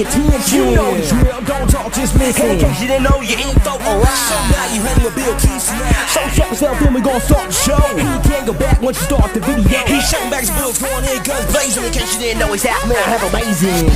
pay attention. You know the drill, don't talk, just listen. In case you didn't know your info, alright. So now you hang with BillKeyz. So check yourself, then we gon' start the show. He can't go back once you start the video. He's shutting back his bullets, going in, guns blazing. In case you didn't know, he's out there, have amazing.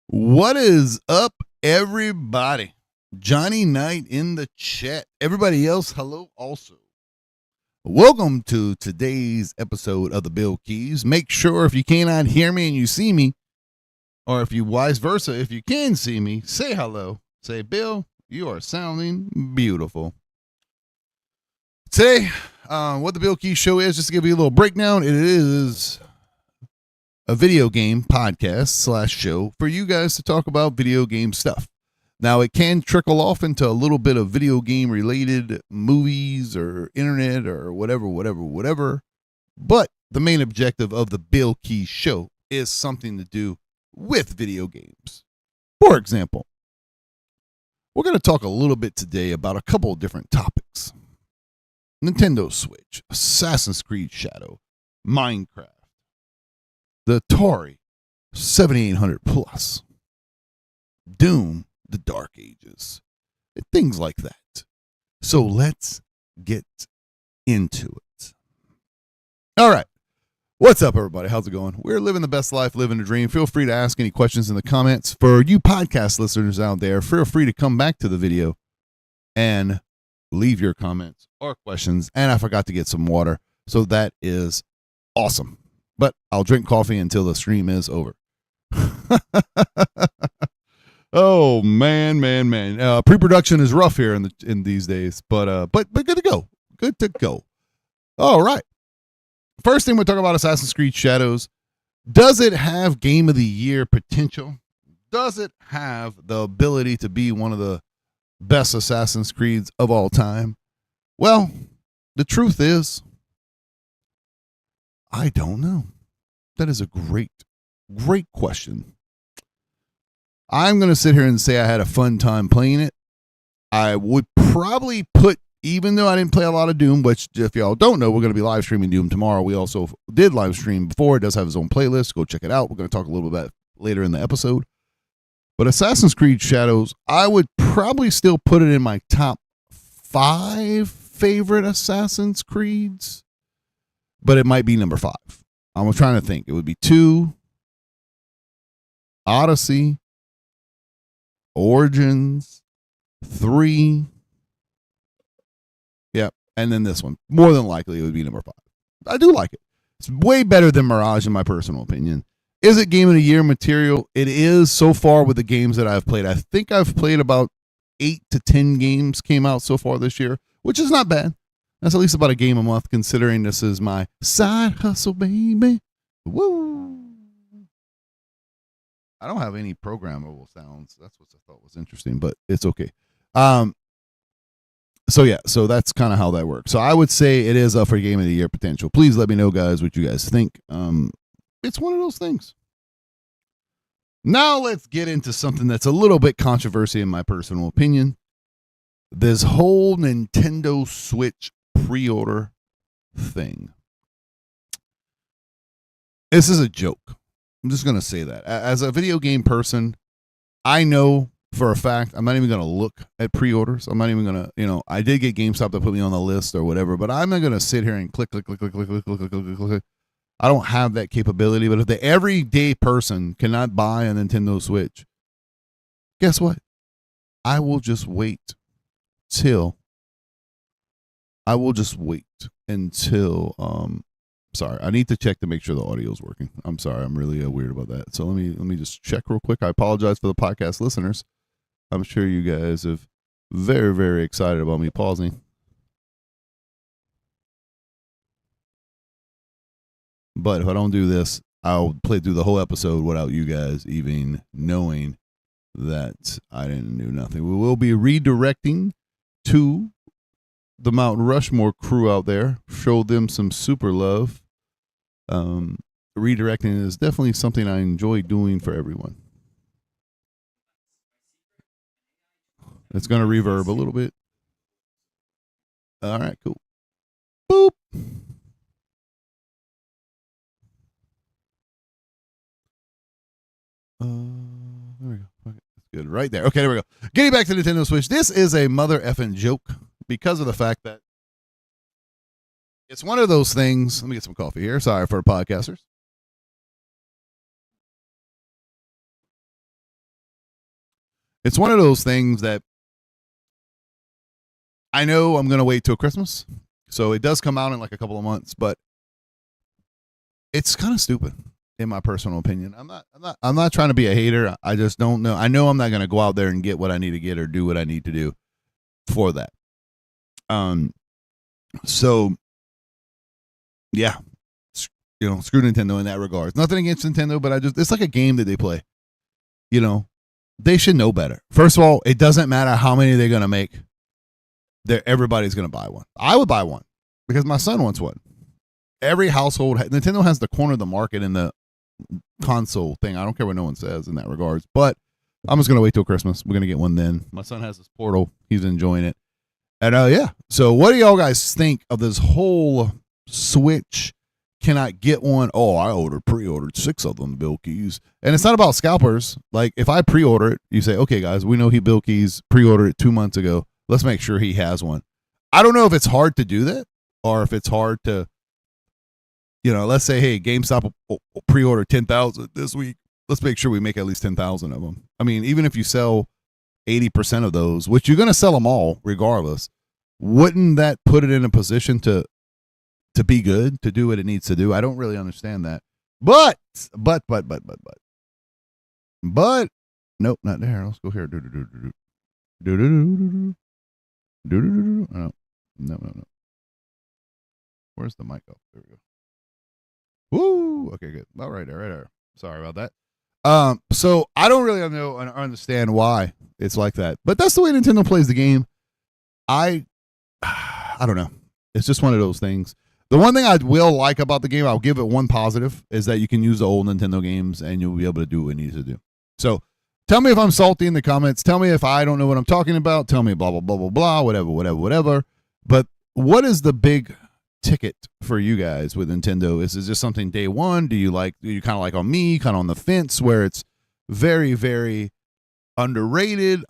What is up, everybody? Johnny Knight in the chat. Everybody else, hello also. Welcome to today's episode of the BillKeyz. Make sure if you cannot hear me and you see me, or if you vice versa, if you can see me, say hello. Say, Bill, you are sounding beautiful. Today, what the BillKeyz show is, just to give you a little breakdown, it is a video game podcast / show for you guys to talk about video game stuff. Now, it can trickle off into a little bit of video game related movies or internet or whatever. But the main objective of the BillKeyz show is something to do with video games. For example, we're going to talk a little bit today about a couple of different topics. Nintendo Switch, Assassin's Creed Shadow, Minecraft, the Atari 7800 Plus, Doom, the Dark Ages, and things like that. So let's get into it. All right. What's up, everybody? How's it going? We're living the best life, living a dream. Feel free to ask any questions in the comments. For you podcast listeners out there, feel free to come back to the video and leave your comments or questions. And I forgot to get some water, so that is awesome. But I'll drink coffee until the stream is over. Oh man. Pre-production is rough here in these days, but good to go. Good to go. All right. First thing we'll talk about Assassin's Creed Shadows. Does it have Game of the Year potential? Does it have the ability to be one of the best Assassin's Creeds of all time? Well, the truth is, I don't know. That is a great question. I'm going to sit here and say I had a fun time playing it. I would probably put, even though I didn't play a lot of Doom, which if y'all don't know, we're going to be live streaming Doom tomorrow. We also did live stream before. It does have its own playlist. Go check it out. We're going to talk a little bit about it later in the episode. But Assassin's Creed Shadows, I would probably still put it in my top 5 favorite Assassin's Creeds. But it might be number 5. I'm trying to think. It would be 2, Odyssey, Origins, 3. Yep. And then this one. More than likely, it would be number 5. I do like it. It's way better than Mirage, in my personal opinion. Is it Game of the Year material? It is so far with the games that I've played. I think I've played about 8 to 10 games came out so far this year, which is not bad. That's at least about a game a month, considering this is my side hustle, baby. Woo! I don't have any programmable sounds. That's what I thought was interesting, but it's okay. So that's kind of how that works. So I would say it is up for Game of the Year potential. Please let me know, guys, what you guys think. It's one of those things. Now let's get into something that's a little bit controversial in my personal opinion. this whole Nintendo Switch pre-order thing. This is a joke. I'm just going to say that. As a video game person, I know for a fact I'm not even going to look at pre-orders. I'm not even going to, I did get GameStop to put me on the list or whatever, but I'm not going to sit here and click. I don't have that capability. But if the everyday person cannot buy a Nintendo Switch, guess what? I will just wait until sorry, I need to check to make sure the audio is working. I'm sorry, I'm really weird about that. So let me just check real quick. I apologize for the podcast listeners. I'm sure you guys are very, very excited about me pausing. But if I don't do this, I'll play through the whole episode without you guys even knowing that I didn't do nothing. We will be redirecting to the Mount Rushmore crew out there. Show them some super love. Redirecting is definitely something I enjoy doing for everyone. It's going to reverb a little bit. All right, cool. Boop. There we go. Okay, that's good. Right there. Okay, there we go. Getting back to Nintendo Switch. This is a mother effing joke because of the fact that it's one of those things. Let me get some coffee here. Sorry for the podcasters. It's one of those things that I know I'm going to wait till Christmas. So it does come out in like a couple of months, but it's kind of stupid in my personal opinion. I'm not trying to be a hater. I just don't know. I know I'm not going to go out there and get what I need to get or do what I need to do for that. So yeah, screw Nintendo in that regard. Nothing against Nintendo, but it's like a game that they play. They should know better. First of all, it doesn't matter how many they're going to make. Everybody's going to buy one. I would buy one because my son wants one. Every household, Nintendo has the corner of the market in the console thing. I don't care what no one says in that regards, but I'm just going to wait till Christmas. We're going to get one then. My son has this Portal. He's enjoying it. And yeah. So what do y'all guys think of this whole Switch? Can I get one? Oh, I pre-ordered 6 of them, BillKeyz. And it's not about scalpers. Like if I pre-order it, you say, okay, guys, we know BillKeyz pre-ordered it 2 months ago. Let's make sure he has one. I don't know if it's hard to do that or if it's hard to, let's say, hey, GameStop will pre-order 10,000 this week. Let's make sure we make at least 10,000 of them. I mean, even if you sell 80% of those, which you're going to sell them all regardless, wouldn't that put it in a position to be good, to do what it needs to do? I don't really understand that. But, nope, not there. Let's go here. No. Where's the mic? Oh, there we go. Woo! Okay, good. All right. Sorry about that. So I don't really know and understand why it's like that, but that's the way Nintendo plays the game. I don't know. It's just one of those things. The one thing I will like about the game, I'll give it one positive, is that you can use the old Nintendo games and you'll be able to do what it needs to do. So tell me if I'm salty in the comments. Tell me if I don't know what I'm talking about. Tell me blah, blah, blah, blah, blah, whatever. But what is the big ticket for you guys with Nintendo? Is it just something day one? Do you kind of like on me, kind of on the fence where it's very, very underrated,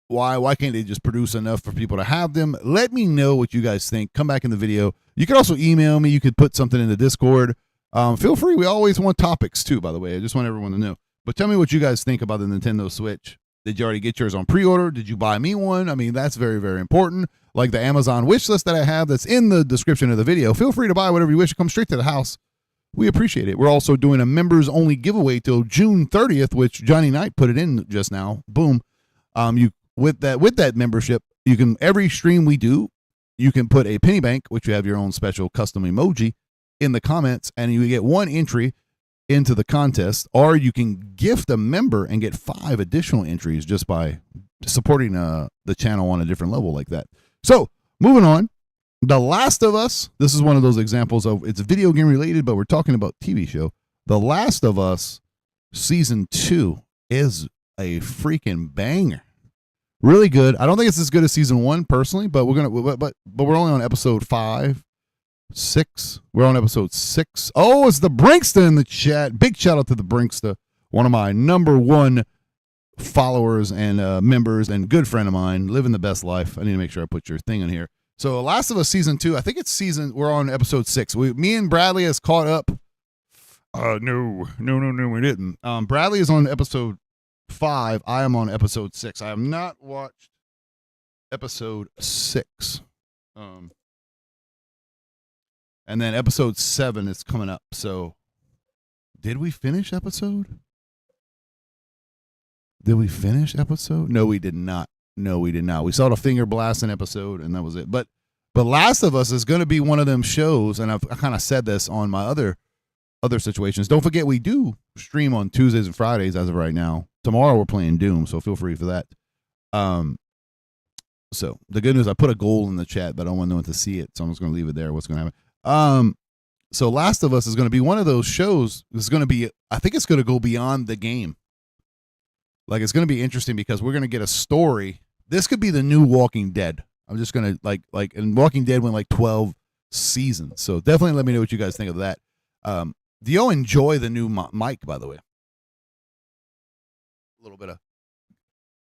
why can't they just produce enough for people to have them? Let me know what you guys think. Come back in the video. You can also email me. You could put something in the Discord. Feel free. We always want topics too, by the way. I just want everyone to know. But tell me what you guys think about the Nintendo Switch. Did you already get yours on pre-order? Did you buy me one? I mean, that's very, very important. Like the Amazon wish list that I have that's in the description of the video. Feel free to buy whatever you wish. It comes straight to the house. We appreciate it. We're also doing a members-only giveaway till June 30th, which Johnny Knight put it in just now. Boom. With that membership, you can, every stream we do, you can put a penny bank, which you have your own special custom emoji, in the comments, and you get one entry into the contest, or you can gift a member and get 5 additional entries just by supporting the channel on a different level like that. So moving on, The Last of Us. This is one of those examples of, it's video game related, but we're talking about TV show. The Last of Us season 2 is a freaking banger. Really good. I don't think it's as good as season 1 personally, but but we're only on episode 5, 6. We're on episode 6. Oh, it's the Brinkster in the chat. Big shout out to the Brinkster, one of my number 1 followers and members and good friend of mine, living the best life. I need to make sure I put your thing in here. So Last of Us season 2, I think we're on episode 6. Me and Bradley has caught up. No, we didn't. Bradley is on episode 5. I am on episode 6. I have not watched episode 6. And then episode 7 is coming up. So did we finish episode? Did we finish episode? No, we did not. We saw the finger blasting episode, and that was it. But Last of Us is going to be one of them shows, and I kind of said this on my other situations. Don't forget, we do stream on Tuesdays and Fridays as of right now. Tomorrow we're playing Doom, so feel free for that. So the good news, I put a goal in the chat, but I don't want no one to see it, so I'm just going to leave it there. What's going to happen? So Last of Us is going to be one of those shows. It's going to be, I think it's going to go beyond the game. Like, it's going to be interesting because we're going to get a story. This could be the new Walking Dead. I'm just going to, like, and Walking Dead went like 12 seasons. So definitely let me know what you guys think of that. Do y'all enjoy the new mic, by the way? A little bit of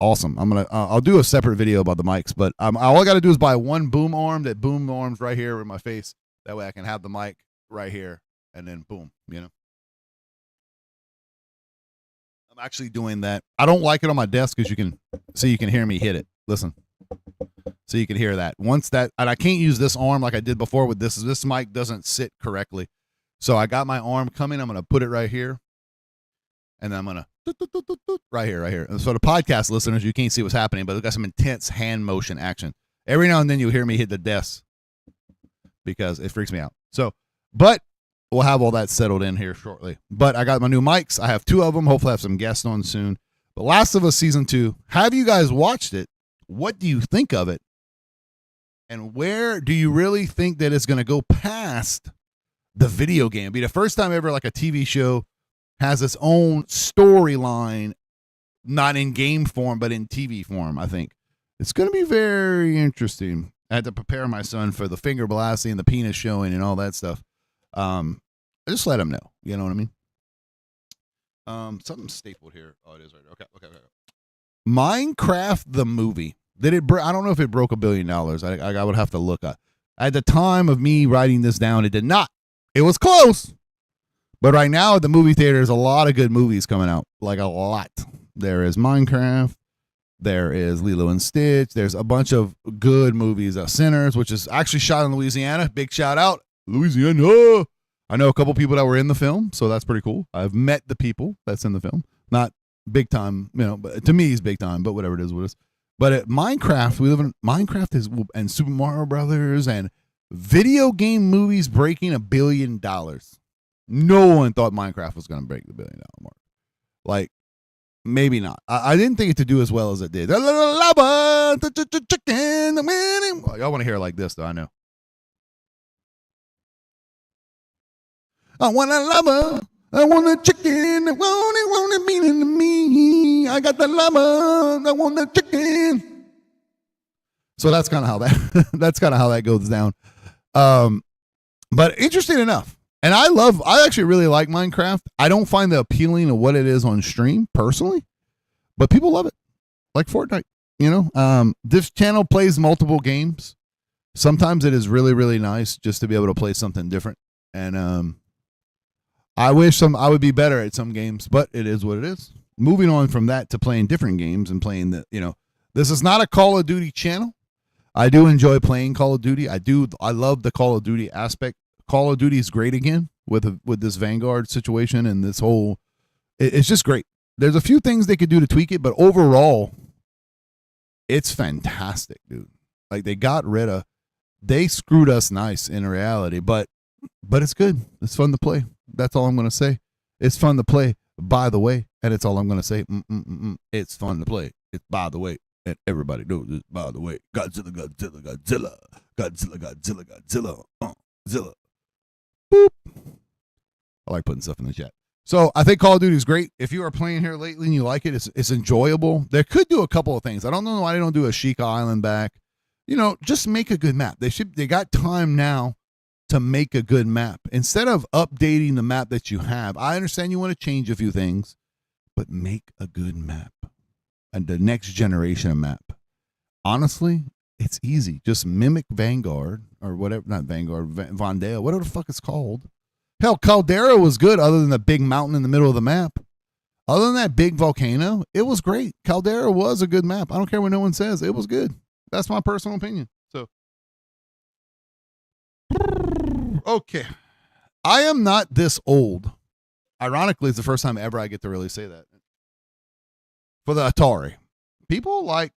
awesome. I'll do a separate video about the mics, but all I got to do is buy one boom arm that boom arms right here in my face. That way I can have the mic right here and then boom, you know. I'm actually doing that. I don't like it on my desk because you can hear me hit it. Listen. So you can hear that. Once that, and I can't use this arm like I did before with this mic doesn't sit correctly. So I got my arm coming. I'm going to put it right here. And then I'm going to right here. And so the podcast listeners, you can't see what's happening, but we've got some intense hand motion action. Every now and then you'll hear me hit the desk because it freaks me out. So, but we'll have all that settled in here shortly. But I got my new mics. I have 2 of them. Hopefully I have some guests on soon. But Last of Us Season 2, have you guys watched it? What do you think of it? And where do you really think that it's going to go past the video game? It'll be the first time ever like a TV show has its own storyline, not in game form, but in TV form, I think. It's going to be very interesting. I had to prepare my son for the finger blasting, the penis showing, and all that stuff. I just let him know. You know what I mean? Something stapled here. Oh, it is right there. Okay. Minecraft the movie. Did it? I don't know if it broke $1 billion. I would have to look up. At the time of me writing this down, it did not. It was close. But right now at the movie theater, there's a lot of good movies coming out. Like a lot. There is Minecraft. There is Lilo and Stitch. There's a bunch of good movies. Sinners, which is actually shot in Louisiana. Big shout out. Louisiana. I know a couple people that were in the film, so that's pretty cool. I've met the people that's in the film. Not big time, you know, but to me it's big time, but whatever it is, what it is. But at Minecraft, we live in Minecraft and Super Mario Brothers and video game movies breaking $1 billion. No one thought Minecraft was going to break the $1 billion mark. Like, maybe not. I didn't think it to do as well as it did. Y'all want to hear it like this, though, I know. I want a lover. I want a chicken. I want it meaning to me. I got the lover. I want the chicken. So that's kind of how that goes down. But interesting enough. And I actually really like Minecraft. I don't find the appealing of what it is on stream personally, but people love it. Like Fortnite, you know. This channel plays multiple games. Sometimes it is really, really nice just to be able to play something different. And I wish I would be better at some games, but it is what it is. Moving on from that to playing different games and playing this is not a Call of Duty channel. I do enjoy playing Call of Duty. I love the Call of Duty aspect. Call of Duty is great again with this Vanguard situation and this whole. It's just great. There's a few things they could do to tweak it, but overall, it's fantastic, dude. Like they screwed us nice in reality, but it's good. It's fun to play. That's all I'm going to say. It's fun to play, by the way, and it's all I'm going to say. It's fun to play. It's by the way, and everybody knows it, by the way. Godzilla. Zilla. Boop. I like putting stuff in the chat. So I think Call of Duty is great. If you are playing here lately and you like it, it's enjoyable. They could do a couple of things. I don't know why they don't do a Sheikah Island back. Just make a good map. They got time now to make a good map. Instead of updating the map that you have, I understand you want to change a few things, but make a good map. And the next generation of map. Honestly, it's easy. Just mimic Vanguard or whatever, not Vanguard, Vandale, whatever the fuck it's called. Hell, Caldera was good other than the big mountain in the middle of the map. Other than that big volcano, it was great. Caldera was a good map. I don't care what no one says. It was good. That's my personal opinion. So, okay. I am not this old. Ironically, it's the first time ever I get to really say that. For the Atari. People like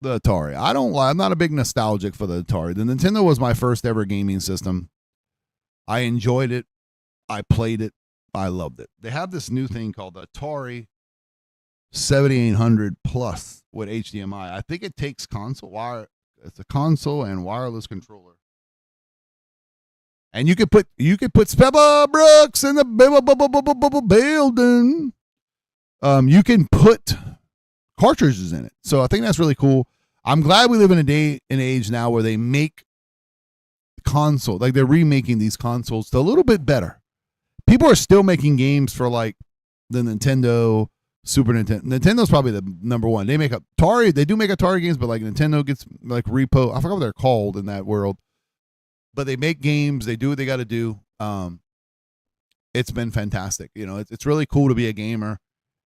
the Atari. I'm not a big nostalgic for the Atari. The Nintendo was my first ever gaming system. I enjoyed it. I played it. I loved it. They have this new thing called the Atari 7800 Plus with HDMI. I think it takes console wire. It's a console and wireless controller. And you could put Pepper Brooks in the building. You can put cartridges in it. So I think that's really cool. I'm glad we live in an age now where they make console, like they're remaking these consoles to a little bit better. People are still making games for like the Nintendo, Super Nintendo. Nintendo's probably the number one. They make Atari. They do make Atari games, but like Nintendo gets like repo. I forgot what they're called in that world. But they make games. They do what they got to do. It's been fantastic. It's really cool to be a gamer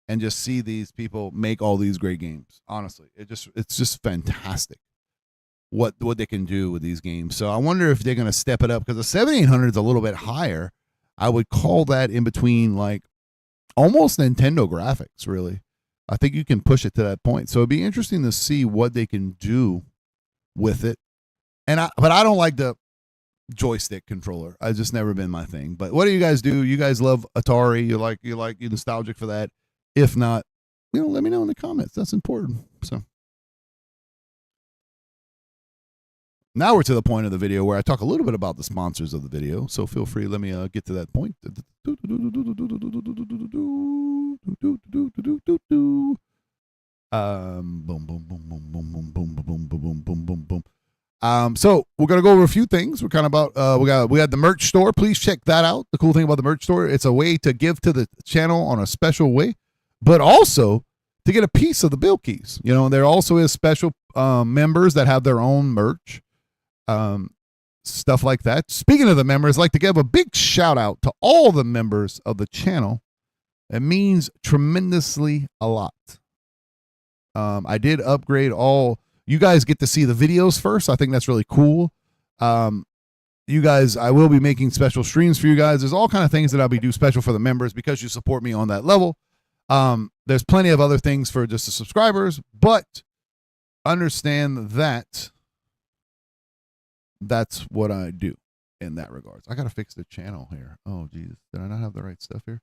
and just see these people make all these great games. Honestly, it's just fantastic what they can do with these games. So I wonder if they're going to step it up because the 7800 is a little bit higher. I would call that in between like almost Nintendo graphics, really. I think you can push it to that point. So it'd be interesting to see what they can do with it. But I don't like the joystick controller. It's just never been my thing. But what do you guys do? You guys love Atari? You're nostalgic for that? If not, let me know in the comments. That's important. So now we're to the point of the video where I talk a little bit about the sponsors of the video. So feel free. Let me get to that point. Boom, boom, boom, boom, boom, boom, boom, boom, boom, boom, boom, boom, boom. So we're gonna go over a few things. We're kind of about we got the merch store. Please check that out. The cool thing about the merch store, it's a way to give to the channel on a special way, but also to get a piece of the BillKeyz. There also is special members that have their own merch. Stuff like that. Speaking of the members, I'd like to give a big shout out to all the members of the channel. It means tremendously a lot. I did upgrade all. You guys get to see the videos first. I think that's really cool. You guys, I will be making special streams for you guys. There's all kind of things that I'll be do special for the members because you support me on that level. There's plenty of other things for just the subscribers, but understand that that's what I do in that regards. I got to fix the channel here. Oh, Jesus. Did I not have the right stuff here?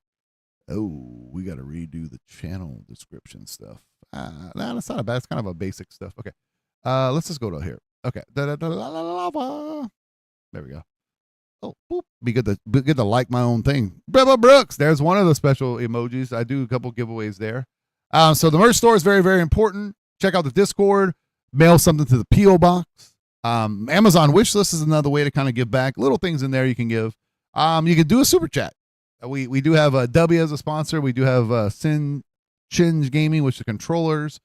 Oh, we got to redo the channel description stuff. Nah, that's not bad. It's kind of a basic stuff. Okay. Let's just go to here. Okay. There we go. Oh, boop. Be good to like my own thing. Bubba Brooks. There's one of the special emojis. I do a couple giveaways there. So the merch store is very, very important. Check out the Discord. Mail something to the P.O. box. Amazon wish list is another way to kind of give back. Little things in there you can give. You can do a super chat. We do have a W as a sponsor. We do have Chinge Gaming, which are controllers.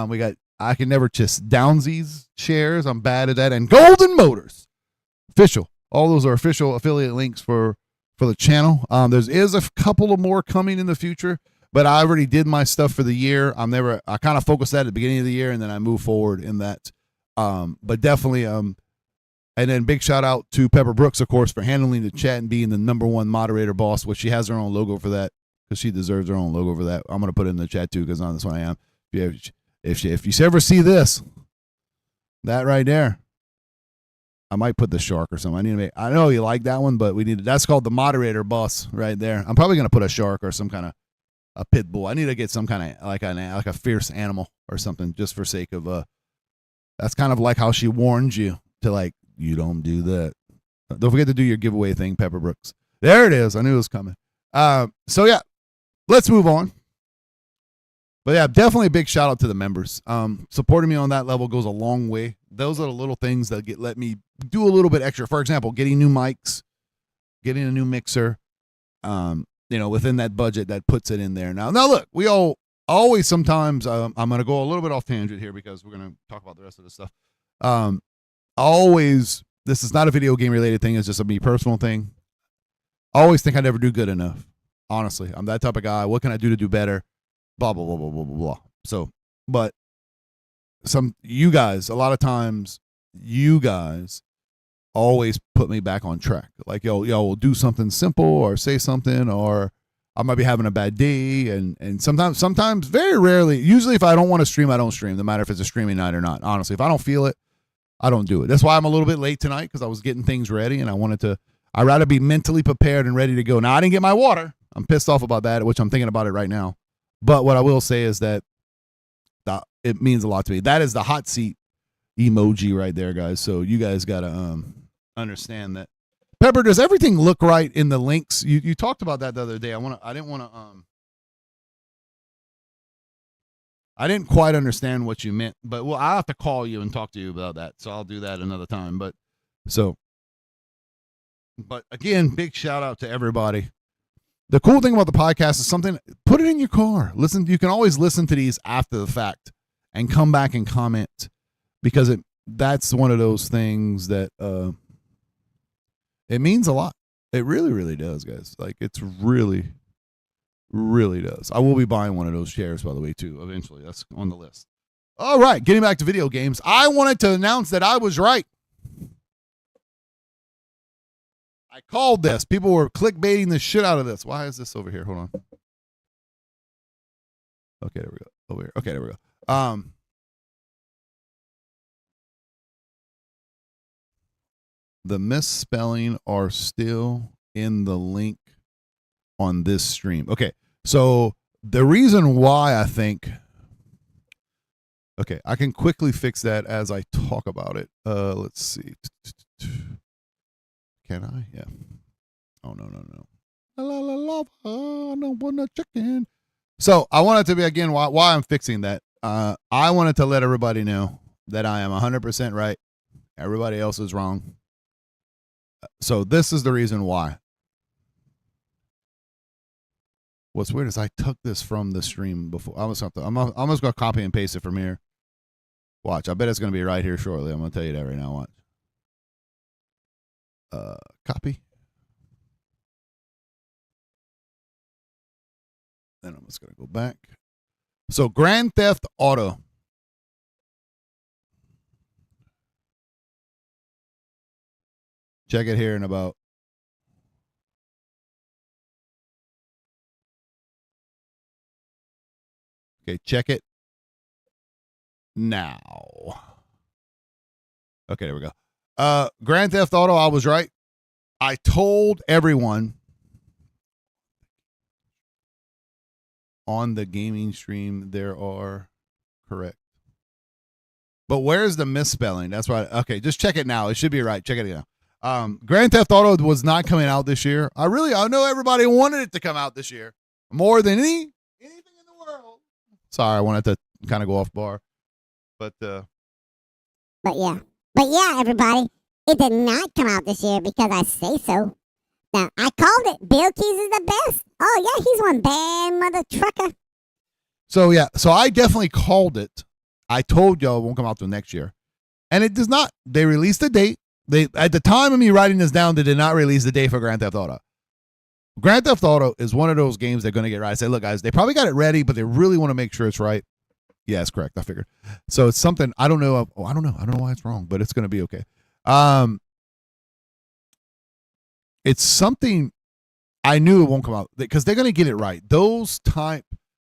We got I Can Never Just Downsies shares. I'm bad at that. And Golden Motors. Official. All those are official affiliate links for the channel. There is a couple of more coming in the future, but I already did my stuff for the year. I kind of focused that at the beginning of the year, and then I move forward in that. But definitely, and then big shout out to Pepper Brooks, of course, for handling the chat and being the #1 moderator boss, which she has her own logo for that because she deserves her own logo for that. I'm going to put it in the chat too because on this one I am. If you ever see this, that right there, I might put the shark or something. I know you like that one, but that's called the moderator boss right there. I'm probably going to put a shark or some kind of a pit bull. I need to get some kind of like a fierce animal or something just for sake of that's kind of like how she warns you to you don't do that. Don't forget to do your giveaway thing, Pepper Brooks. There it is. I knew it was coming. So yeah, let's move on. But yeah, definitely a big shout out to the members. Supporting me on that level goes a long way. Those are the little things that let me do a little bit extra. For example, getting new mics, getting a new mixer, within that budget that puts it in there. Now look, we always sometimes, I'm going to go a little bit off tangent here because we're going to talk about the rest of this stuff. Always, this is not a video game related thing. It's just a me personal thing. I always think I never do good enough. Honestly, I'm that type of guy. What can I do to do better? Blah, blah, blah, blah, blah, blah, blah. So, but you guys, a lot of times, you guys always put me back on track. Like, yo, we'll do something simple or say something, or I might be having a bad day. And sometimes, very rarely, usually if I don't want to stream, I don't stream, no matter if it's a streaming night or not. Honestly, if I don't feel it, I don't do it. That's why I'm a little bit late tonight, because I was getting things ready and I'd rather be mentally prepared and ready to go. Now, I didn't get my water. I'm pissed off about that, which I'm thinking about it right now. But what I will say is that it means a lot to me. That is the hot seat emoji right there, guys. So you guys got to understand that. Pepper, does everything look right in the links? You talked about that the other day. I didn't quite understand what you meant, but I'll have to call you and talk to you about that. So I'll do that another time. But again, big shout out to everybody. The cool thing about the podcast is put it in your car. Listen, you can always listen to these after the fact and come back and comment, because that's one of those things that it means a lot. It really, really does, guys. Like, it's really, really does. I will be buying one of those chairs, by the way, too, eventually. That's on the list. All right, getting back to video games. I wanted to announce that I was right. I called this. People were clickbaiting the shit out of this. Why is this over here? Hold on. Okay, there we go. Over here. Okay, there we go. The misspelling are still in the link on this stream. Okay, so the reason why I think... Okay, I can quickly fix that as I talk about it. Let's see. Can I? Yeah. Oh, no. La la la, I don't want no chicken. So I wanted to be, again, why I'm fixing that. I wanted to let everybody know that I am 100% right. Everybody else is wrong. So this is the reason why. What's weird is I took this from the stream before. I'm just going to copy and paste it from here. Watch. I bet it's going to be right here shortly. I'm going to tell you that right now. Watch. Copy. Then I'm just going to go back. So Grand Theft Auto. Check it here in about. Okay, check it now. Okay, there we go. Grand Theft Auto, I was right. I told everyone on the gaming stream there are correct. But where's the misspelling? That's right. Okay, just check it now. It should be right. Check it now. Grand Theft Auto was not coming out this year. I know everybody wanted it to come out this year more than anything in the world. Sorry, I wanted to kind of go off bar, but yeah, everybody, it did not come out this year because I say so. Now I called it. BillKeyz is the best. Oh yeah, he's one bad mother trucker. So yeah, so I definitely called it. I told y'all it won't come out till next year, and it does not. They released a date. They, at the time of me writing this down, they did not release the date for Grand Theft Auto. Grand Theft Auto is one of those games they're going to get right. I say, look, guys, they probably got it ready, but they really want to make sure it's right. Yeah, it's correct. I figured. So it's something I don't know. I don't know. I don't know why it's wrong, but it's going to be okay. It's something I knew it won't come out because they're going to get it right. Those type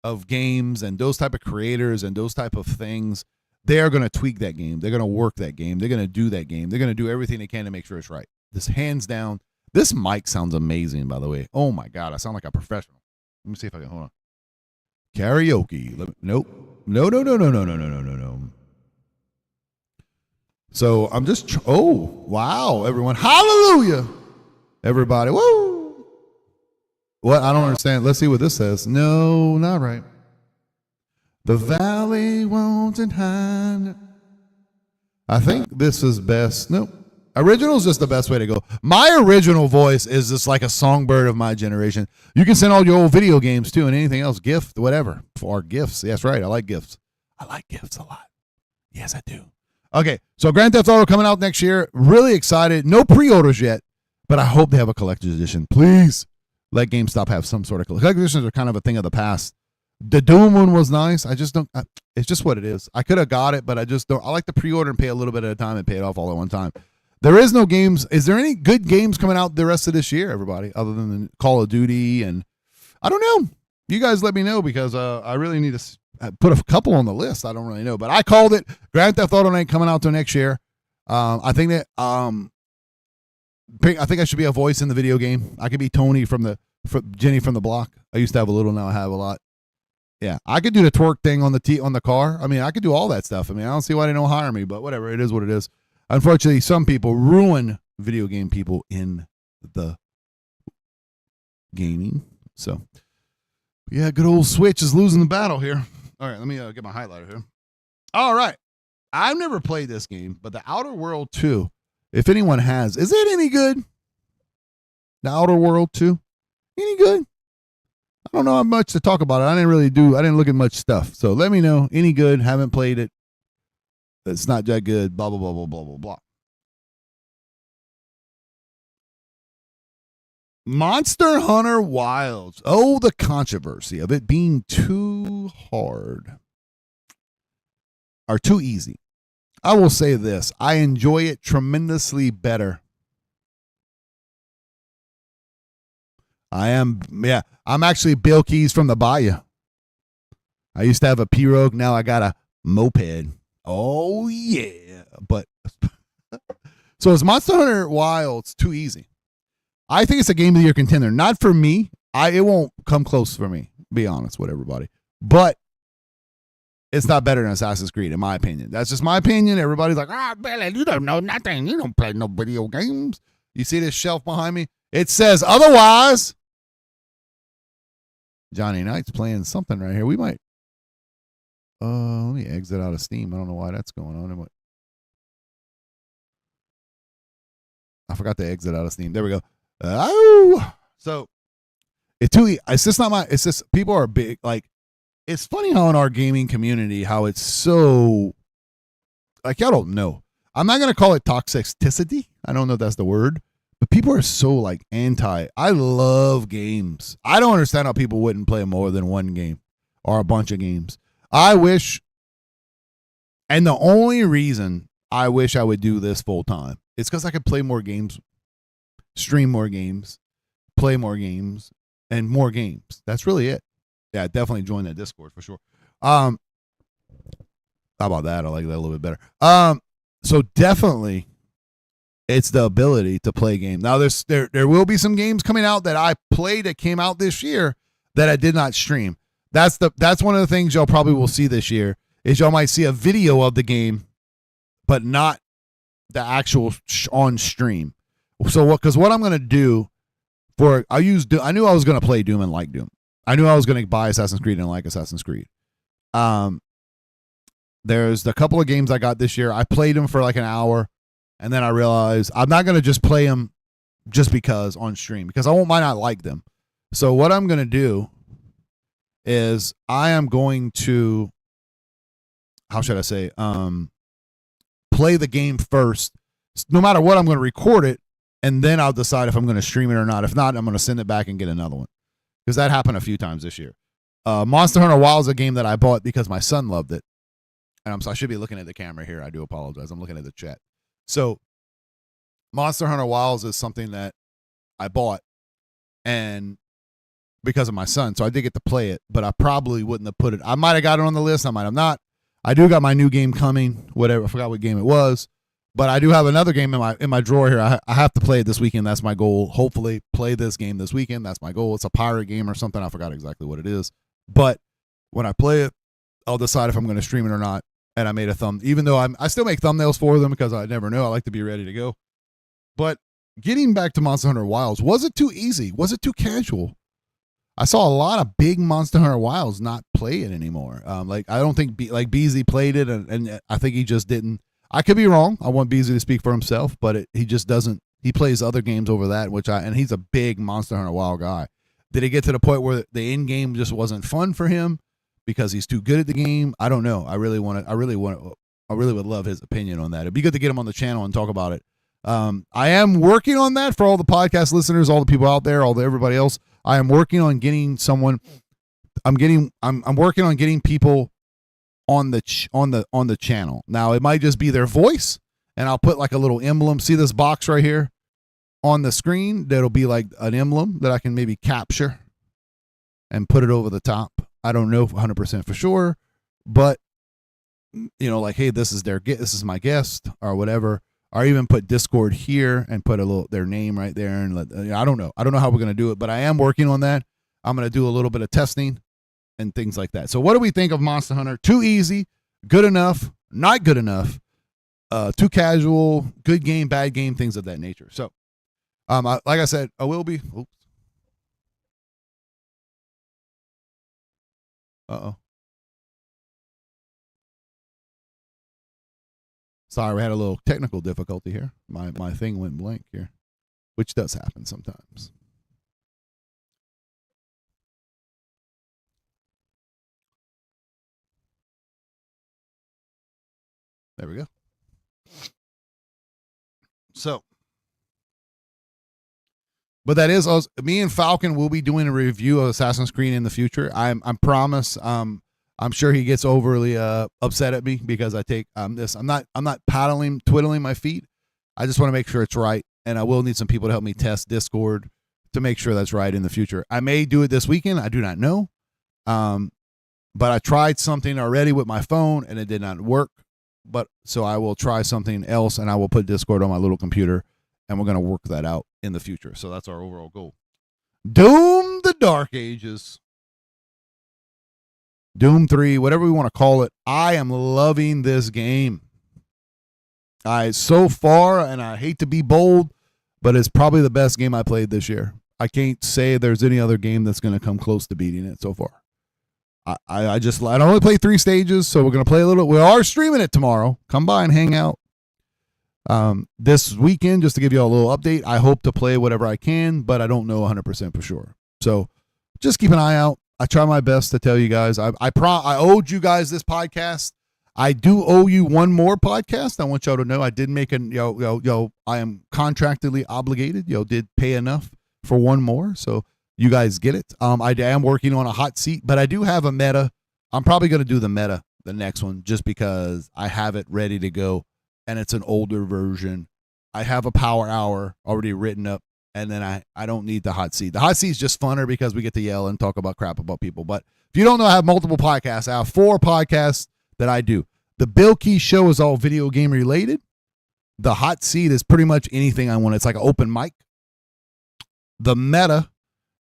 of games and those type of creators and those type of things, they're going to tweak that game. They're going to work that game. They're going to do that game. They're going to do everything they can to make sure it's right. This hands down. This mic sounds amazing, by the way. Oh my God, I sound like a professional. Let me see if I can, hold on. Karaoke. Nope. No. So I'm just, oh, wow, everyone. Hallelujah. Everybody. Woo. What? I don't understand. Let's see what this says. No, not right. The valley won't hide. I think this is best. Nope. Original is just the best way to go. My original voice is just like a songbird of my generation. You can send all your old video games too and anything else, gift, whatever, for gifts. Yes, right. I like gifts. I like gifts a lot. Yes, I do. Okay, so Grand Theft Auto coming out next year. Really excited. No pre-orders yet, but I hope they have a collector's edition. Please let GameStop have some sort of collector's editions are kind of a thing of the past. The Doom one was nice. I just don't. It's just what it is. I could have got it, but I just don't. I like to pre-order and pay a little bit at a time and pay it off all at one time. There is no games. Is there any good games coming out the rest of this year, everybody, other than Call of Duty? And I don't know. You guys let me know because I really need to put a couple on the list. I don't really know, but I called it. Grand Theft Auto ain't coming out till next year. I think that I think I should be a voice in the video game. I could be Tony from Jenny from the Block. I used to have a little, now I have a lot. Yeah, I could do the twerk thing on the car. I mean, I could do all that stuff. I mean, I don't see why they don't hire me, but whatever. It is what it is. Unfortunately, some people ruin video game people in the gaming. So, yeah, good old Switch is losing the battle here. All right, let me get my highlighter here. All right. I've never played this game, but The Outer World 2, if anyone has, is it any good? The Outer World 2? Any good? I don't know how much to talk about it. I didn't look at much stuff. So let me know. Any good? Haven't played it. It's not that good. Blah, blah, blah, blah, blah, blah, blah. Monster Hunter Wilds. Oh, the controversy of it being too hard or too easy. I will say this. I enjoy it tremendously better. I'm actually BillKeyz from the Bayou. I used to have a Pirogue. Now I got a moped. Oh, yeah. But so is Monster Hunter Wilds too easy? I think it's a Game of the Year contender. Not for me. It won't come close for me, be honest with everybody. But it's not better than Assassin's Creed, in my opinion. That's just my opinion. Everybody's like, Billy, you don't know nothing. You don't play no video games. You see this shelf behind me? It says otherwise. Johnny Knight's playing something right here. We might. Let me exit out of Steam. I don't know why that's going on. I forgot to exit out of Steam. There we go. So it's just not my. It's just people are big. Like, it's funny how in our gaming community, how it's so. Like, y'all don't know. I'm not gonna call it toxicity. I don't know if that's the word. But people are so like anti. I love games. I don't understand how people wouldn't play more than one game or a bunch of games. I wish, and the only reason I wish I would do this full time is because I could play more games, stream more games, play more games, and more games. That's really it. Yeah, definitely join that Discord for sure. How about that? I like that a little bit better. So definitely. It's the ability to play games. Now, there will be some games coming out that I played that came out this year that I did not stream. That's one of the things y'all probably will see this year is y'all might see a video of the game, but not the actual on stream. So what I'm gonna do I knew I was gonna play Doom and like Doom. I knew I was gonna buy Assassin's Creed and like Assassin's Creed. There's a couple of games I got this year. I played them for like an hour. And then I realized I'm not going to just play them just because on stream, because might not like them. So what I'm going to do is I am going to, how should I say, play the game first. No matter what, I'm going to record it, and then I'll decide if I'm going to stream it or not. If not, I'm going to send it back and get another one, because that happened a few times this year. Monster Hunter Wilds is a game that I bought because my son loved it. And I should be looking at the camera here. I do apologize. I'm looking at the chat. So Monster Hunter Wilds is something that I bought and because of my son. So I did get to play it, but I probably wouldn't have put it. I might have got it on the list. I might have not. I do got my new game coming, whatever. I forgot what game it was, but I do have another game in my drawer here. I have to play it this weekend. That's my goal. Hopefully play this game this weekend. That's my goal. It's a pirate game or something. I forgot exactly what it is, but when I play it, I'll decide if I'm going to stream it or not. And I made a even though I still make thumbnails for them because I never know. I like to be ready to go. But getting back to Monster Hunter Wilds, was it too easy? Was it too casual? I saw a lot of big Monster Hunter Wilds not play it anymore. Like I don't think Beasley played it, and I think he just didn't. I could be wrong. I want Beasley to speak for himself, but he just doesn't. He plays other games over that, and he's a big Monster Hunter Wild guy. Did it get to the point where the end game just wasn't fun for him because he's too good at the game? I don't know. I really would love his opinion on that. It'd be good to get him on the channel and talk about it. I am working on that for all the podcast listeners, all the people out there, everybody else. I am working on getting someone. I'm working on getting people on the channel. Now it might just be their voice, and I'll put like a little emblem. See this box right here on the screen? That'll be like an emblem that I can maybe capture and put it over the top. I don't know 100% for sure, but like, hey, this is my guest or whatever. Or even put Discord here and put their name right there, and I don't know how we're gonna do it, but I am working on that. I'm gonna do a little bit of testing and things like that. So what do we think of Monster Hunter? Too easy, good enough, not good enough, too casual, good game, bad game, things of that nature. So, like I said, I will be. Oops. Uh-oh. Sorry, we had a little technical difficulty here. My thing went blank here, which does happen sometimes. There we go. So, but that is us. Me and Falcon will be doing a review of Assassin's Creed in the future. I promise. I'm sure he gets overly upset at me because I take this. I'm not twiddling my feet. I just want to make sure it's right, and I will need some people to help me test Discord to make sure that's right in the future. I may do it this weekend. I do not know. But I tried something already with my phone and it did not work. But so I will try something else, and I will put Discord on my little computer, and we're going to work that out in the future. So that's our overall goal. Doom the Dark Ages. Doom 3, whatever we want to call it. I am loving this game. So far, and I hate to be bold, but it's probably the best game I played this year. I can't say there's any other game that's going to come close to beating it so far. I only play 3 stages, so we're going to play a little. We are streaming it tomorrow. Come by and hang out. This weekend, just to give you all a little update, I hope to play whatever I can, but I don't know 100% for sure. So just keep an eye out. I try my best to tell you guys. I owed you guys this podcast. I do owe you one more podcast. I want y'all to know I did make I am contractually obligated. Did pay enough for one more, so you guys get it. I am working on a hot seat, but I do have a meta. I'm probably going to do the meta, the next one, just because I have it ready to go, and it's an older version. I have a power hour already written up. And then I don't need the hot seat. The hot seat is just funner because we get to yell and talk about crap about people. But if you don't know, I have multiple podcasts. I have 4 podcasts that I do. The BillKeyz show is all video game related. The hot seat is pretty much anything I want. It's like an open mic. The meta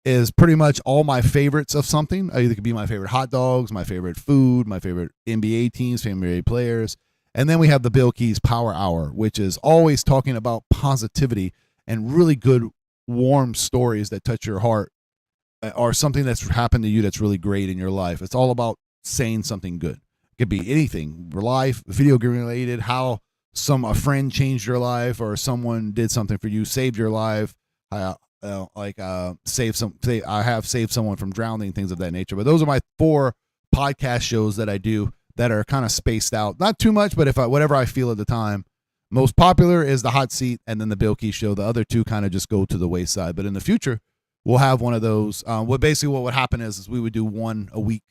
is pretty much all my favorites of something. It could be my favorite hot dogs, my favorite food, my favorite NBA teams, favorite players. And then we have the BillKeyz Power Hour, which is always talking about positivity and really good, warm stories that touch your heart, or something that's happened to you that's really great in your life. It's all about saying something good. It could be anything, life, video game related, how a friend changed your life, or someone did something for you, saved your life. I have saved someone from drowning, things of that nature. But those are my 4 podcast shows that I do that are kind of spaced out, not too much, but whatever I feel at the time. Most popular is the hot seat and then the BillKeyz show. The other 2 kind of just go to the wayside. But in the future, we'll have one of those. What would happen is we would do one a week,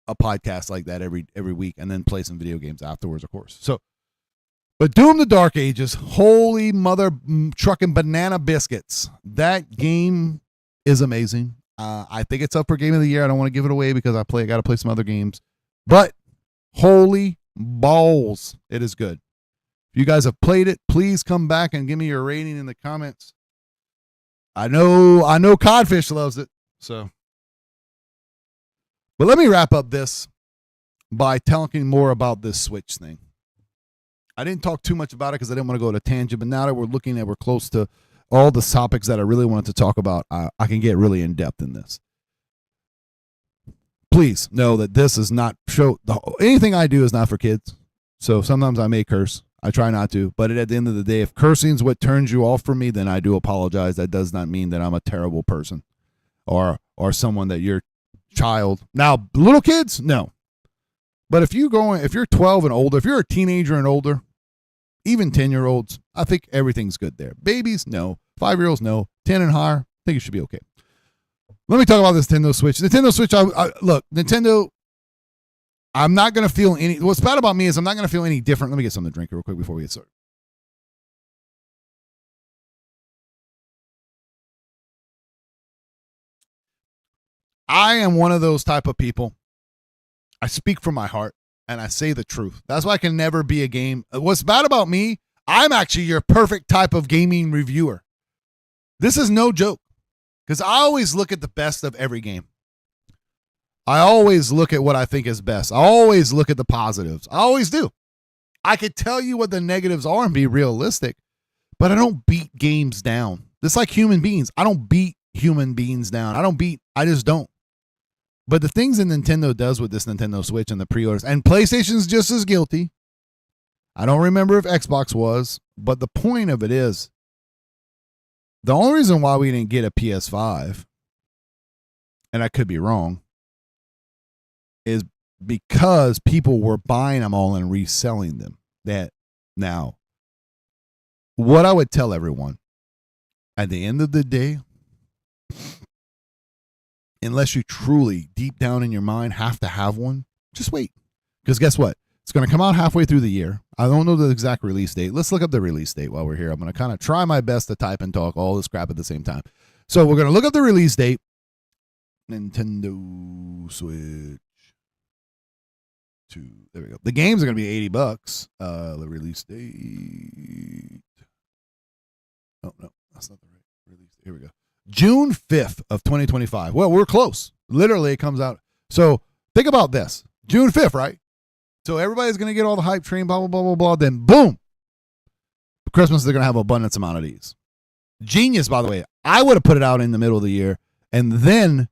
a podcast like that every week, and then play some video games afterwards, of course. So, but Doom the Dark Ages, holy mother trucking banana biscuits. That game is amazing. I think it's up for Game of the Year. I don't want to give it away because I got to play some other games. But holy balls, it is good. If you guys have played it, please come back and give me your rating in the comments. I know Codfish loves it. So, but let me wrap up this by talking more about this Switch thing. I didn't talk too much about it because I didn't want to go to tangent, but now that we're close to all the topics that I really wanted to talk about, I can get really in depth in this. Please know that this is not anything I do is not for kids. So sometimes I may curse. I try not to, but at the end of the day, if cursing is what turns you off from me, then I do apologize. That does not mean that I'm a terrible person or someone that your child. Now, little kids, no. But if you're 12 and older, if you're a teenager and older, even 10-year-olds, I think everything's good there. Babies, no. 5-year-olds, no. 10 and higher, I think it should be okay. Let me talk about this Nintendo Switch. Nintendo Switch, look, Nintendo, I'm not going to feel any, what's bad about me is I'm not going to feel any different. Let me get something to drink real quick before we get started. I am one of those type of people. I speak from my heart and I say the truth. That's why I can never be a game. What's bad about me, I'm actually your perfect type of gaming reviewer. This is no joke. Because I always look at the best of every game. I always look at what I think is best. I always look at the positives. I always do. I could tell you what the negatives are and be realistic, but I don't beat games down. Just like human beings. I don't beat human beings down. I just don't. But the things that Nintendo does with this Nintendo Switch and the pre-orders, and PlayStation's just as guilty. I don't remember if Xbox was, but the point of it is, the only reason why we didn't get a PS5, and I could be wrong, is because people were buying them all and reselling them. Now, what I would tell everyone, at the end of the day, unless you truly, deep down in your mind, have to have one, just wait. Because guess what? It's going to come out halfway through the year. I don't know the exact release date. Let's look up the release date while we're here. I'm going to kind of try my best to type and talk all this crap at the same time. So we're going to look up the release date. Nintendo Switch 2. There we go. The games are going to be $80. The release date. Oh, no. That's not the right release date. Here we go. June 5th of 2025. Well, we're close. Literally, it comes out. So think about this. June 5th, right? So everybody's going to get all the hype train, blah, blah, blah, blah, blah. Then boom. For Christmas, they're going to have abundance amount of these. Genius, by the way. I would have put it out in the middle of the year and then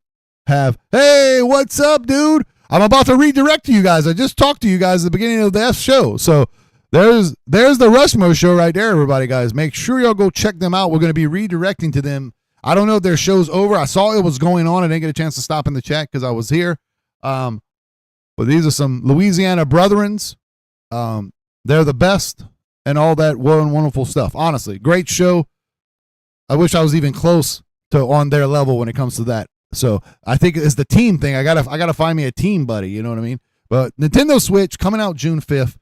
have, hey, what's up, dude? I'm about to redirect to you guys. I just talked to you guys at the beginning of the F show. So there's the Rushmore show right there, everybody, guys. Make sure y'all go check them out. We're going to be redirecting to them. I don't know if their show's over. I saw it was going on. I didn't get a chance to stop in the chat because I was here. But these are some Louisiana brethrens. They're the best and all that wonderful stuff. Honestly, great show. I wish I was even close to on their level when it comes to that. So I think it's the team thing. I gotta find me a team buddy. You know what I mean? But Nintendo Switch coming out June 5th.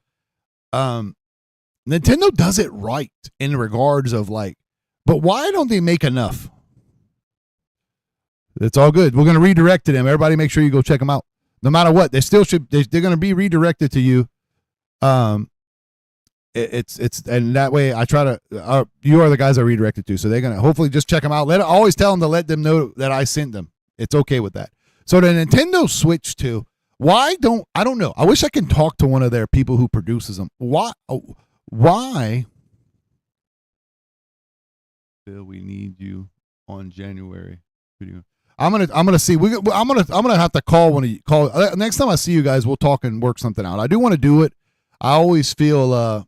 Nintendo does it right in regards of like, but why don't they make enough? It's all good. We're gonna redirect to them. Everybody, make sure you go check them out. No matter what, they still should. They're going to be redirected to you. It's and that way I try to. You are the guys I redirected to, so they're going to hopefully just check them out. Always tell them to let them know that I sent them. It's okay with that. So the Nintendo Switch 2. I don't know. I wish I can talk to one of their people who produces them. Why? Bill, we need you on January video. I'm gonna see. I'm gonna have to call next time I see you guys. We'll talk and work something out. I do want to do it. I always feel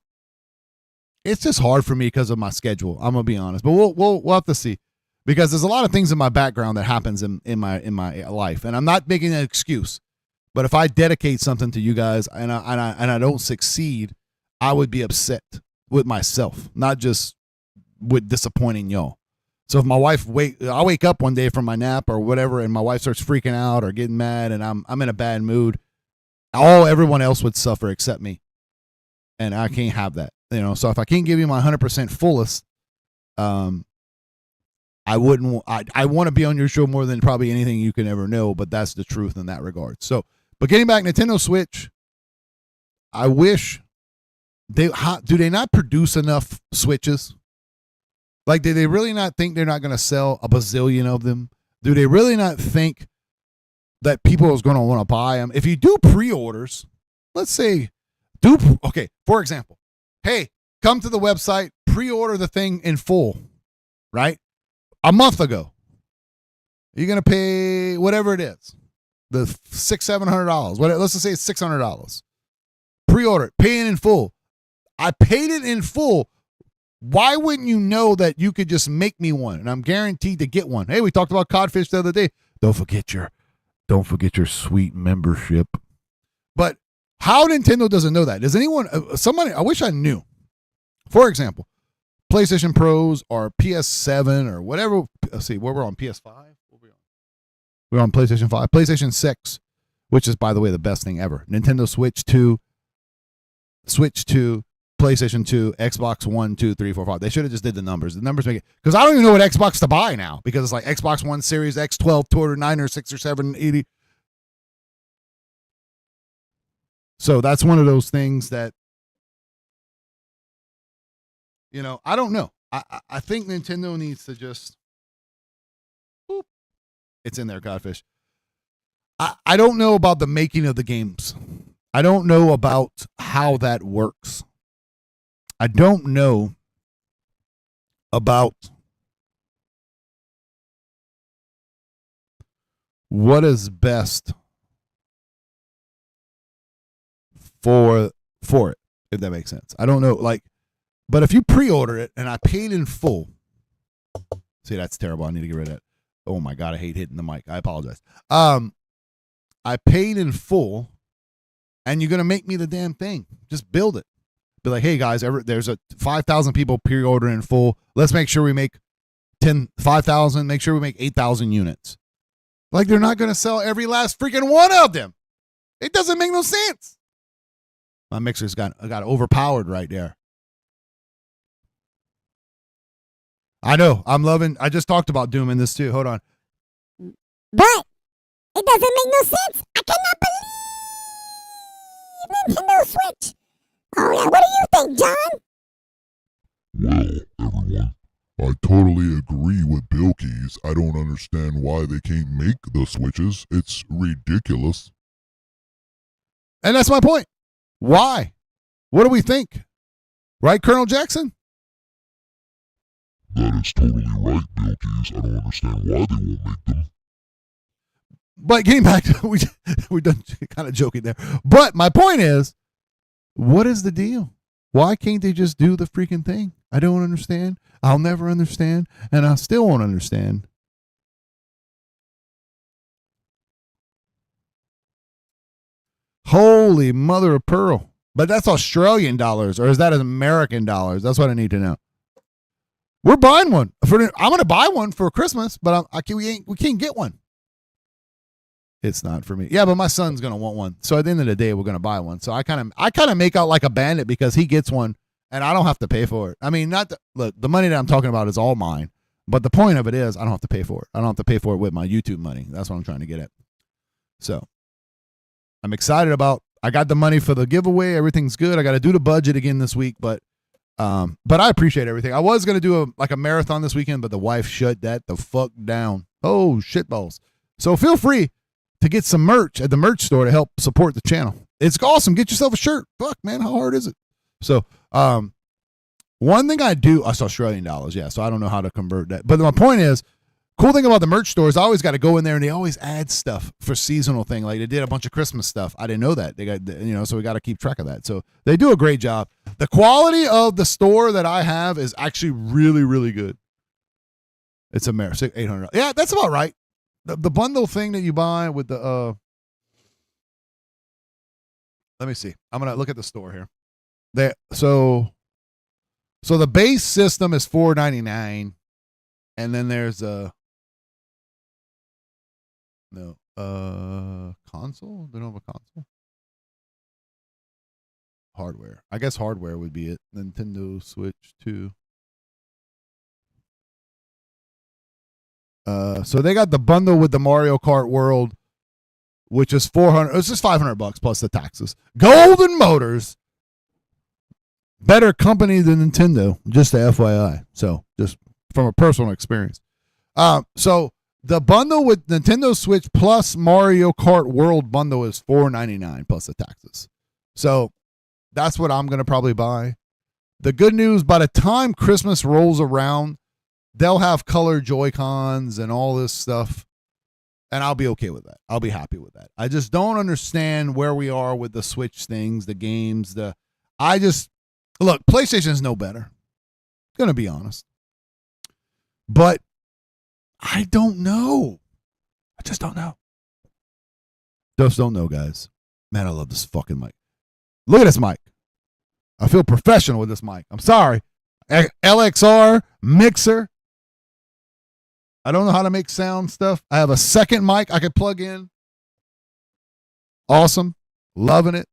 it's just hard for me because of my schedule. I'm gonna be honest, but we'll have to see because there's a lot of things in my background that happens in my life, and I'm not making an excuse. But if I dedicate something to you guys and I don't succeed, I would be upset with myself, not just with disappointing y'all. So if my wife I wake up one day from my nap or whatever, and my wife starts freaking out or getting mad, and I'm in a bad mood, everyone else would suffer except me, and I can't have that, you know. So if I can't give you my 100% fullest, I wouldn't. I want to be on your show more than probably anything you can ever know, but that's the truth in that regard. So, but getting back, Nintendo Switch, I wish do they not produce enough Switches? Like, do they really not think they're not going to sell a bazillion of them? Do they really not think that people is going to want to buy them? If you do pre-orders, let's say, for example, hey, come to the website, pre-order the thing in full. right? A month ago. You're going to pay whatever it is. The $700. Let's just say it's $600. Pre-order it, paying in full. I paid it in full. Why wouldn't you know that you could just make me one and I'm guaranteed to get one? Hey, we talked about Codfish the other day. Don't forget your sweet membership. But how Nintendo doesn't know that? Does anyone, somebody, I wish I knew. For example, PlayStation Pros or PS7 or whatever. Let's see, where we're on PS5? We're on PlayStation 5. PlayStation 6, which is, by the way, the best thing ever. Nintendo Switch 2, PlayStation 2, Xbox 1, 2, 3, 4, 5. They should have just did the numbers. The numbers make it. Because I don't even know what Xbox to buy now. Because it's like Xbox One Series X, 12, 2, or 9, or 6, or 7, 80. So that's one of those things that, I don't know. I think Nintendo needs to just, boop, it's in there, Codfish. I don't know about the making of the games. I don't know about how that works. I don't know about what is best for it, if that makes sense. I don't know, but if you pre-order it and I paid in full, see, that's terrible. I need to get rid of that. Oh my God, I hate hitting the mic. I apologize. I paid in full, and you're gonna make me the damn thing. Just build it. Be like, hey guys, there's 5,000 people pre-ordering in full. Let's make sure we make 5,000. Make sure we make 8,000 units. Like they're not gonna sell every last freaking one of them. It doesn't make no sense. My mixer's got overpowered right there. I know. I just talked about Doom in this too. Hold on. But it doesn't make no sense. I cannot believe Nintendo Switch. Oh yeah, what do you think, John? Well, everyone, I totally agree with BillKeyz. I don't understand why they can't make the Switches. It's ridiculous. And that's my point. Why? What do we think? Right, Colonel Jackson? That is totally right, BillKeyz. I don't understand why they won't make them. But getting back to, we're done kind of joking there. But my point is, what is the deal? Why can't they just do the freaking thing? I don't understand. I'll never understand, and I still won't understand. Holy mother of pearl. But that's Australian dollars, or is that American dollars? That's what I need to know. We're buying one. I'm going to buy one for Christmas, but we can't get one. It's not for me. Yeah, but my son's going to want one. So at the end of the day, we're going to buy one. So I kind of make out like a bandit because he gets one and I don't have to pay for it. I mean, look, the money that I'm talking about is all mine. But the point of it is I don't have to pay for it. I don't have to pay for it with my YouTube money. That's what I'm trying to get at. So I'm excited I got the money for the giveaway. Everything's good. I got to do the budget again this week, but I appreciate everything. I was going to do a marathon this weekend, but the wife shut that the fuck down. Oh, shitballs. So feel free to get some merch at the merch store to help support the channel. It's awesome. Get yourself a shirt. Fuck, man, how hard is it? So, one thing I do, it's Australian dollars, yeah, so I don't know how to convert that. But my point is, cool thing about the merch store is I always got to go in there and they always add stuff for seasonal thing. Like they did a bunch of Christmas stuff. I didn't know that. They got, so we got to keep track of that. So they do a great job. The quality of the store that I have is actually really, really good. It's $800. Yeah, that's about right. The bundle thing that you buy with the let me see. I'm gonna look at the store here. So the base system is $499, and then there's console. They don't have a console. Hardware. I guess hardware would be it. Nintendo Switch 2. So they got the bundle with the Mario Kart World, which is $400. It's just $500 plus the taxes. Golden Motors, better company than Nintendo. Just a FYI. So just from a personal experience. So the bundle with Nintendo Switch plus Mario Kart World bundle is $499 plus the taxes. So that's what I'm gonna probably buy. The good news: by the time Christmas rolls around, they'll have color Joy-Cons and all this stuff, and I'll be okay with that. I'll be happy with that. I just don't understand where we are with the Switch things, the games, look, PlayStation's no better. Gonna be honest. But I don't know. I just don't know. Just don't know, guys. Man, I love this fucking mic. Look at this mic. I feel professional with this mic. I'm sorry. LXR, mixer. I don't know how to make sound stuff. I have a second mic I could plug in. Awesome. Loving it.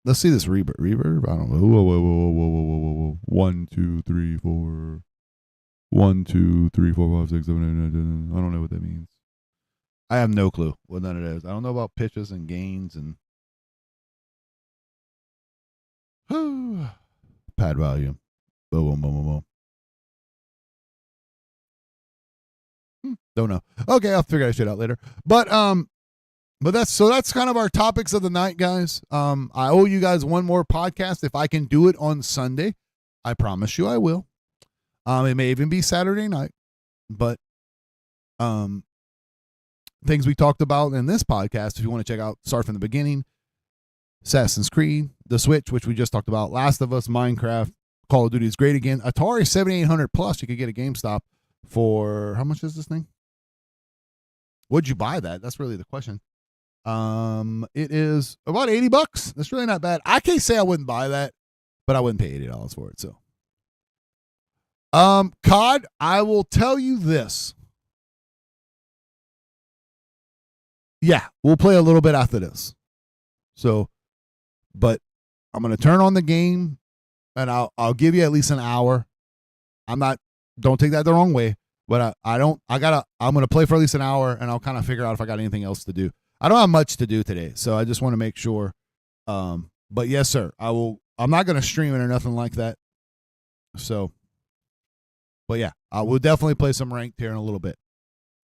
Let's see this reverb. I don't know. Whoa. 1, 2, 3, 4. 1, 2, 3, 4, 5, 6, 7, 8, 9, 10. I don't know what that means. I have no clue what none of it is. I don't know about pitches and gains and pad volume. Boom. Don't know. Okay, I'll figure that shit out later. But that's kind of our topics of the night, guys. I owe you guys one more podcast. If I can do it on Sunday, I promise you I will. It may even be Saturday night, but things we talked about in this podcast, if you want to check out, start from the beginning. Assassin's Creed, the Switch, which we just talked about, Last of Us, Minecraft, Call of Duty is great again. Atari 7800 plus, you could get a GameStop for, how much is this thing? Would you buy that? That's really the question. It is about $80. That's really not bad. I can't say I wouldn't buy that, but I wouldn't pay $80 for it. So, COD, I will tell you this. Yeah, we'll play a little bit after this. So, but I'm going to turn on the game and I'll give you at least an hour. Don't take that the wrong way, but I'm going to play for at least an hour and I'll kind of figure out if I got anything else to do. I don't have much to do today, so I just want to make sure. But yes, sir, I'm not going to stream it or nothing like that. So, but yeah, I will definitely play some ranked here in a little bit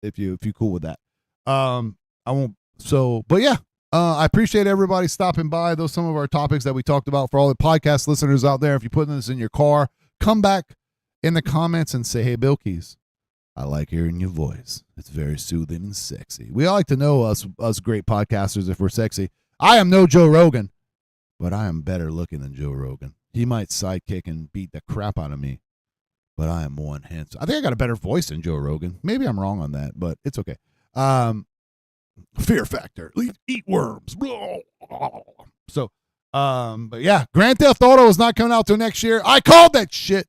if you cool with that. I won't. So, but yeah, I appreciate everybody stopping by. Those are some of our topics that we talked about. For all the podcast listeners out there, if you're putting this in your car, come back in the comments and say, "Hey, BillKeyz, I like hearing your voice. It's very soothing and sexy." We all like to know us great podcasters if we're sexy. I am no Joe Rogan, but I am better looking than Joe Rogan. He might sidekick and beat the crap out of me, but I am one handsome. I think I got a better voice than Joe Rogan. Maybe I'm wrong on that, but it's okay. Fear factor. Eat worms. So, but yeah, Grand Theft Auto is not coming out till next year. I called that shit.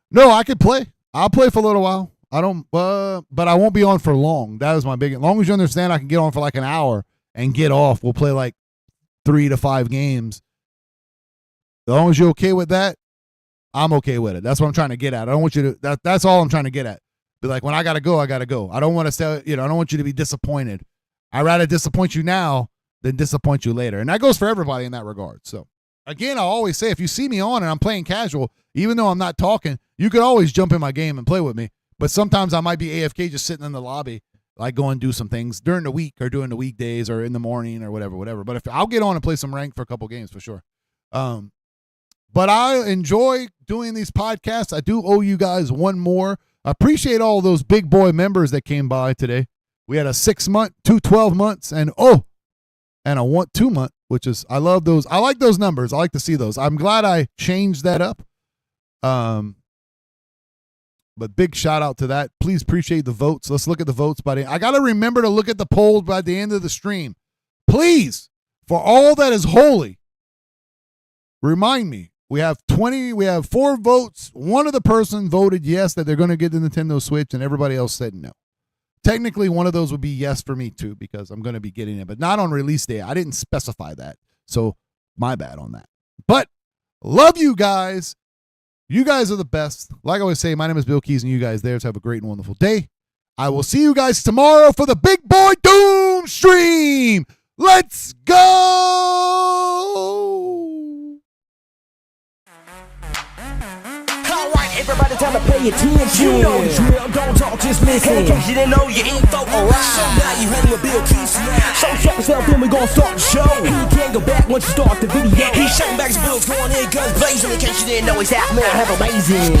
No, I could play. I'll play for a little while. But I won't be on for long. That is my big. As long as you understand, I can get on for like an hour and get off. We'll play like 3 to 5 games. As long as you're okay with that, I'm okay with it. That's what I'm trying to get at. I don't want you to. That's all I'm trying to get at. Be like, when I gotta go, I gotta go. I don't want to say, I don't want you to be disappointed. I'd rather disappoint you now than disappoint you later, and that goes for everybody in that regard. So, again, I'll always say, if you see me on and I'm playing casual, even though I'm not talking, you could always jump in my game and play with me. But sometimes I might be AFK, just sitting in the lobby, like go and do some things during the week or during the weekdays or in the morning or whatever. But if I'll get on and play some rank for a couple games for sure. But I enjoy doing these podcasts. I do owe you guys one more. I appreciate all those big boy members that came by today. We had a 6-month, 2 12 months, and a 2 month, which is, I love those. I like those numbers. I like to see those. I'm glad I changed that up. But big shout out to that. Please appreciate the votes. Let's look at the votes by the end. I got to remember to look at the polls by the end of the stream. Please, for all that is holy, remind me. We have 4 votes. One of the person voted yes, that they're going to get the Nintendo Switch, and everybody else said no. Technically, one of those would be yes for me too, because I'm going to be getting it, but not on release day. I didn't specify that. So my bad on that. But love you guys. You guys are the best. Like I always say, my name is BillKeyz, and you guys there. So have a great and wonderful day. I will see you guys tomorrow for the Big Boy Doom stream. Let's go. Alright, everybody, time to pay attention. You know the drill, don't talk, just listen. In case you didn't know, your info arrived. So now you hang with BillKeyz. So strap yourself, then we gon' start the show. You can't go back once you start the video. He's shutting back his bullets, going in, guns blazing. In case you didn't know, he's out, man, have amazing.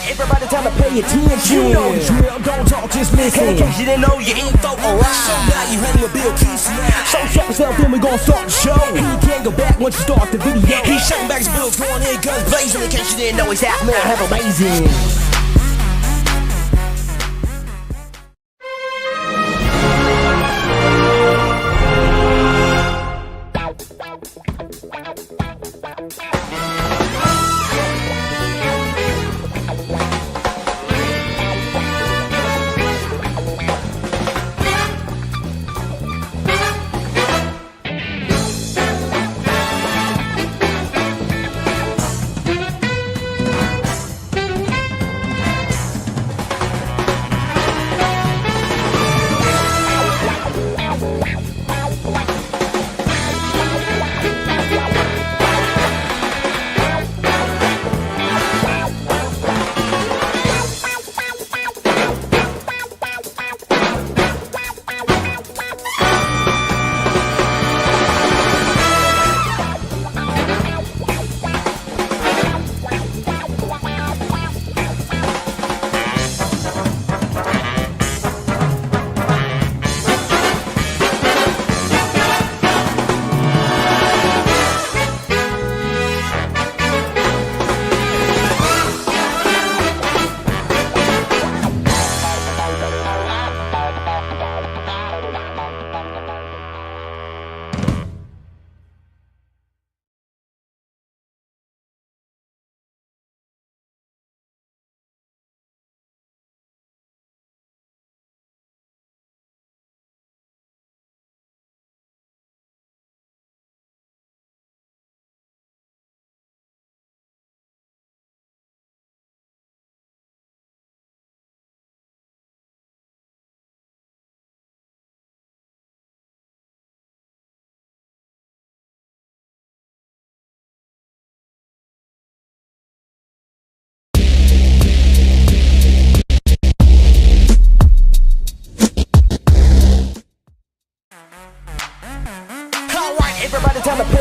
Everybody, time to pay attention. You know the drill, don't talk, just listen. In case you didn't know, your info arrived. So now you hang with BillKeyz. So strap yourself, then we gon' start the show. He can't go back once you start the video. He's shutting back his bullets, going in, guns blazing. In case you didn't know, he's out, man, have amazing.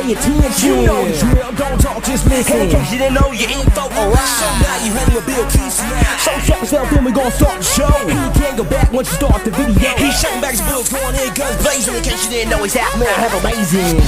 pay attention. You know the drill, don't talk, just listen. In case you didn't know your info, alright. So now you hang with BillKeyz. So strap yourself in, we gon' start the show. He can't go back once you start the video. He's shutting back his bullets, going in, guns blazing. In case you didn't know, he's out, man, have amazing.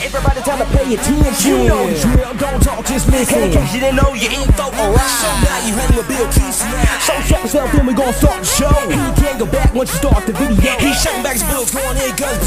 Everybody time to pay attention. You know the drill, don't talk, just listen. In case you didn't know your info, alright. So now you hang with BillKeyz. So strap yourself in, we gon' start the show. He can't go back once you start the video. He's shutting back his bullets, going in, guns blazing.